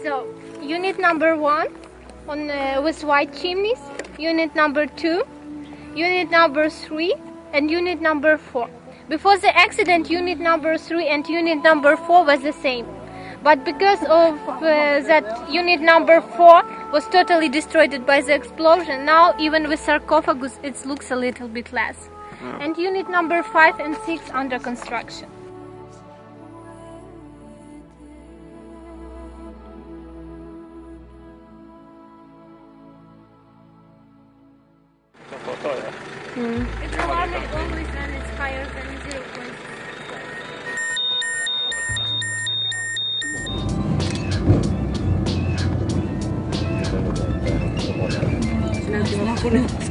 So, unit number 1 with white chimneys, unit number 2, unit number 3, and unit number 4. Before the accident, unit number 3 and unit number 4 was the same. But because of that unit number 4 was totally destroyed by the explosion, now even with sarcophagus it looks a little bit less. And unit number 5 and 6 under construction. It's alarming always when it's higher than 0.